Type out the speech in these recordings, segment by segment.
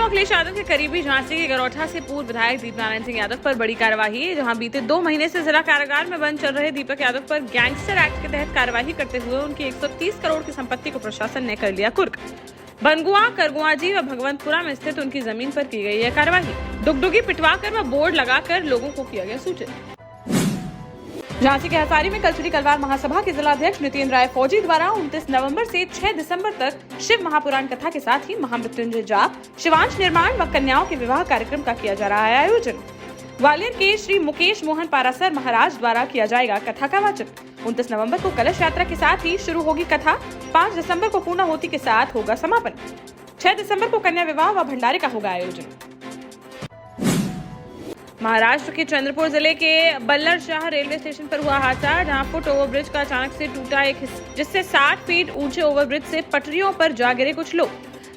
अखिलेश यादव के करीबी झांसी के गरौठा से पूर्व विधायक दीपनारायण सिंह यादव पर बड़ी कार्यवाही, जहां बीते 2 महीने से जिला कारागार में बंद चल रहे दीपक यादव पर गैंगस्टर एक्ट के तहत कार्यवाही करते हुए उनकी 130 करोड़ की संपत्ति को प्रशासन ने कर लिया कुर्क। बनगुआ, करगुआजी व भगवंतपुरा में स्थित उनकी जमीन पर की गई है कार्यवाही। डुगडुगी पिटवाकर व बोर्ड लगाकर लोगों को किया गया सूचित। झांसी के हसारी में कलचुरी कलवार महासभा के जिलाध्यक्ष नितिन राय फौजी द्वारा 29 नवंबर से 6 दिसंबर तक शिव महापुराण कथा के साथ ही महामृत्युंजय जाप, शिवांश निर्माण व कन्याओं के विवाह कार्यक्रम का किया जा रहा है आयोजन। ग्वालियर के श्री मुकेश मोहन पारासर महाराज द्वारा किया जाएगा कथा का वाचन। 29 नवंबर को कलश यात्रा के साथ ही शुरू होगी कथा। 5 दिसंबर को पूर्णाहुति के साथ होगा समापन। 6 दिसंबर को कन्या विवाह व भंडारे का होगा आयोजन। महाराष्ट्र के चंद्रपुर जिले के बल्लरशाह रेलवे स्टेशन पर हुआ हादसा, जहां फुट ओवरब्रिज का अचानक से टूटा एक हिस्सा, जिससे 60 फीट ऊंचे ओवरब्रिज से पटरियों पर जा गिरे कुछ लोग।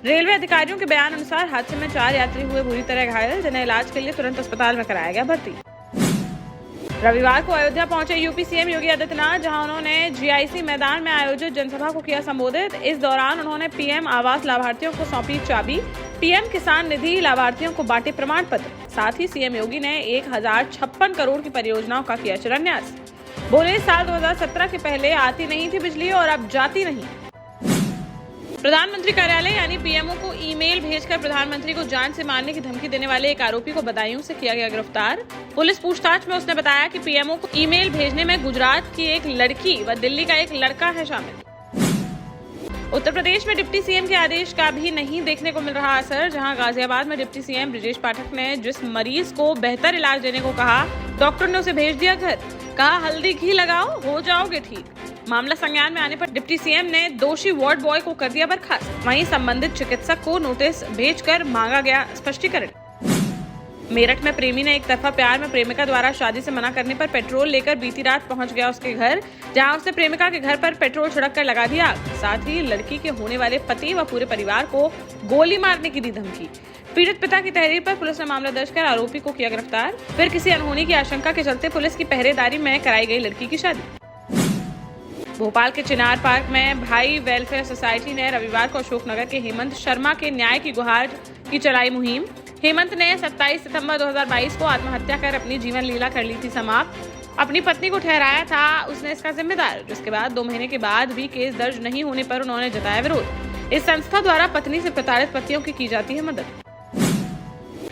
रेलवे अधिकारियों के बयान अनुसार हादसे में 4 यात्री हुए बुरी तरह घायल, जिन्हें इलाज के लिए तुरंत अस्पताल में कराया गया भर्ती। रविवार को अयोध्या पहुंचे यूपी सीएम योगी आदित्यनाथ, जहां उन्होंने जीआईसी मैदान में आयोजित जनसभा को किया संबोधित। इस दौरान उन्होंने पीएम आवास लाभार्थियों को सौंपी चाबी, पीएम किसान निधि लाभार्थियों को बांटे प्रमाण पत्र। साथ ही सीएम योगी ने 1056 करोड़ की परियोजनाओं का किया शिलान्यास। बोले, साल 2017 के पहले आती नहीं थी बिजली और अब जाती नहीं। प्रधानमंत्री कार्यालय यानी पीएमओ को ईमेल भेजकर प्रधानमंत्री को जान से मारने की धमकी देने वाले एक आरोपी को बदायूं से किया गया गिरफ्तार। पुलिस पूछताछ में उसने बताया कि पीएमओ को ईमेल भेजने में गुजरात की एक लड़की व दिल्ली का एक लड़का है शामिल। उत्तर प्रदेश में डिप्टी सीएम के आदेश का भी नहीं देखने को मिल रहा असर, जहां गाजियाबाद में डिप्टी सीएम ब्रजेश पाठक ने जिस मरीज को बेहतर इलाज देने को कहा, डॉक्टर ने उसे भेज दिया घर। कहा, हल्दी घी लगाओ, हो जाओगे ठीक। मामला संज्ञान में आने पर डिप्टी सीएम ने दोषी वार्ड बॉय को कर दिया बर्खास्त। वहीं संबंधित चिकित्सक को नोटिस भेजकर मांगा गया स्पष्टीकरण। मेरठ में प्रेमी ने एक तरफा प्यार में प्रेमिका द्वारा शादी से मना करने पर पेट्रोल लेकर बीती रात पहुंच गया उसके घर, जहां उसने प्रेमिका के घर पर पेट्रोल छिड़क कर लगा दिया आग। साथ ही लड़की के होने वाले पति व पूरे परिवार को गोली मारने की दी धमकी। पीड़ित पिता की तहरीर पर पुलिस ने मामला दर्ज कर आरोपी को किया गिरफ्तार। फिर किसी अनहोनी की आशंका के चलते पुलिस की पहरेदारी में कराई गई लड़की की शादी। भोपाल के चिनार पार्क में भाई वेलफेयर सोसाइटी ने रविवार को अशोकनगर के हेमंत शर्मा के न्याय की गुहार की चलाई मुहिम। हेमंत ने 27 सितंबर 2022 को आत्महत्या कर अपनी जीवन लीला कर ली थी समाप्त। अपनी पत्नी को ठहराया था उसने इसका जिम्मेदार, जिसके बाद 2 महीने के बाद भी केस दर्ज नहीं होने पर उन्होंने जताया विरोध। इस संस्था द्वारा पत्नी से प्रताड़ित पतियों की जाती है मदद।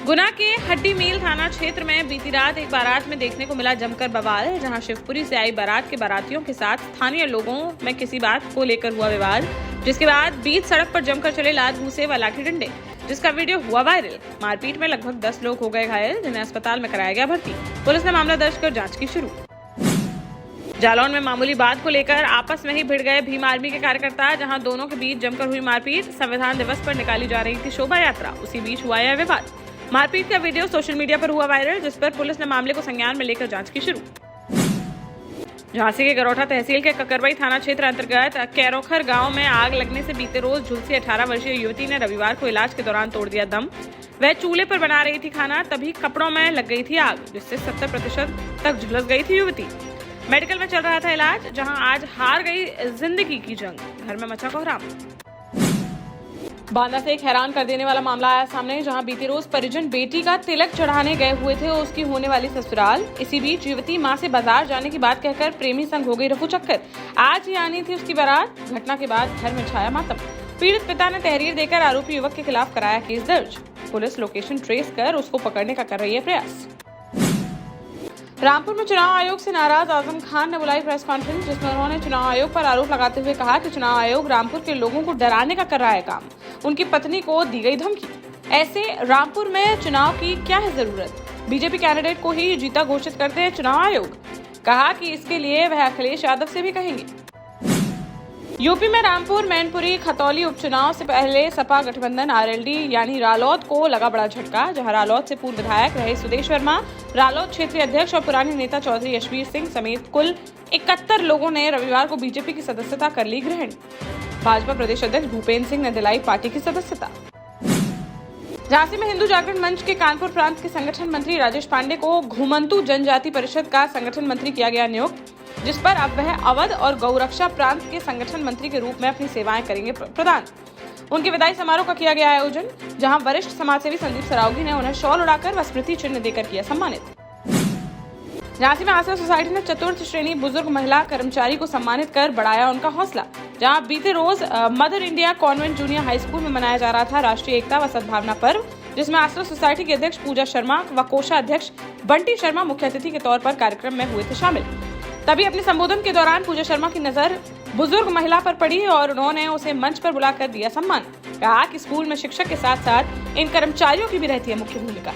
गुना के हड्डी मील थाना क्षेत्र में बीती रात एक बारात में देखने को मिला जमकर बवाल, जहां शिवपुरी से आई बारात के बारातियों के साथ स्थानीय लोगों में किसी बात को लेकर हुआ विवाद, जिसके बाद बीच सड़क पर जमकर चले लात घूंसे व लाठी डंडे, जिसका वीडियो हुआ वायरल। मारपीट में लगभग 10 लोग हो गए घायल, जिन्हें अस्पताल में कराया गया भर्ती। पुलिस ने मामला दर्ज कर जांच की शुरू। जालौन में मामूली बात को लेकर आपस में ही भिड़ गए भीम आर्मी के कार्यकर्ता, जहां दोनों के बीच जमकर हुई मारपीट। संविधान दिवस पर निकाली जा रही थी शोभा यात्रा, उसी बीच हुआ यह विवाद। मारपीट का वीडियो सोशल मीडिया पर हुआ वायरल, जिस पर पुलिस ने मामले को संज्ञान में लेकर जांच की शुरू। झांसी के गरौठा तहसील के ककरबई थाना क्षेत्र अंतर्गत कैरोखर गांव में आग लगने से बीते रोज झुलसी 18 वर्षीय युवती ने रविवार को इलाज के दौरान तोड़ दिया दम। वह चूल्हे पर बना रही थी खाना, तभी कपड़ों में लग गई थी आग, जिससे 70% तक झुलस गई थी युवती। मेडिकल में चल रहा था इलाज, जहां आज हार गई जिंदगी की जंग। घर में मचा कोहराम। बांदा से एक हैरान कर देने वाला मामला आया सामने, जहां बीती रोज परिजन बेटी का तिलक चढ़ाने गए हुए थे और उसकी होने वाली ससुराल। इसी बीच युवती मां से बाजार जाने की बात कहकर प्रेमी संग हो गई रफू चक्कर। आज ही आनी थी उसकी बारात। घटना के बाद घर में छाया मातम। पीड़ित पिता ने तहरीर देकर आरोपी युवक के खिलाफ कराया केस दर्ज। पुलिस लोकेशन ट्रेस कर उसको पकड़ने का कर रही है प्रयास। रामपुर में चुनाव आयोग से नाराज आजम खान ने बुलाई प्रेस कॉन्फ्रेंस, जिसमें उन्होंने चुनाव आयोग पर आरोप लगाते हुए कहा कि चुनाव आयोग रामपुर के लोगों को डराने का कर रहा है काम। उनकी पत्नी को दी गई धमकी। ऐसे रामपुर में चुनाव की क्या है जरूरत? बीजेपी कैंडिडेट को ही जीता घोषित करते हैं चुनाव आयोग। कहा कि इसके लिए वह अखिलेश यादव से भी कहेंगे। यूपी में रामपुर, मैनपुरी, खतौली उपचुनाव से पहले सपा गठबंधन आरएलडी यानी रालोद को लगा बड़ा झटका, जहां रालोद से पूर्व विधायक रहे सुदेश वर्मा, रालोद क्षेत्रीय अध्यक्ष और पुराने नेता चौधरी यशवीर सिंह समेत कुल 71 लोगों ने रविवार को बीजेपी की सदस्यता कर ली ग्रहण। भाजपा प्रदेश अध्यक्ष भूपेंद्र सिंह ने दिलाई पार्टी की सदस्यता। झांसी में हिंदू जागरण मंच के कानपुर प्रांत के संगठन मंत्री राजेश पांडे को घुमंतु जनजाति परिषद का संगठन मंत्री किया गया नियुक्त, जिस पर अब वह अवध और गौरक्षा प्रांत के संगठन मंत्री के रूप में अपनी सेवाएं करेंगे प्रदान। उनके विदाई समारोह का किया गया आयोजन, जहां वरिष्ठ समाजसेवी संदीप सरावगी ने उन्हें शॉल उड़ाकर व स्मृति चिन्ह देकर किया सम्मानित। झांसी में आश्रय सोसाइटी ने चतुर्थ श्रेणी बुजुर्ग महिला कर्मचारी को सम्मानित कर बढ़ाया उनका हौसला। जहां बीते रोज mother India convent junior high school में मनाया जा रहा था राष्ट्रीय एकता व सद्भावना पर्व, जिसमें आश्रय सोसाइटी की अध्यक्ष पूजा शर्मा व कोषाध्यक्ष बंटी शर्मा मुख्य अतिथि के तौर पर कार्यक्रम में हुए थे शामिल। तभी अपने संबोधन के दौरान पूजा शर्मा की नजर बुजुर्ग महिला पर पड़ी और उन्होंने उसे मंच पर बुलाकर दिया सम्मान। कहा कि स्कूल में शिक्षक के साथ साथ इन कर्मचारियों की भी रहती है मुख्य भूमिका।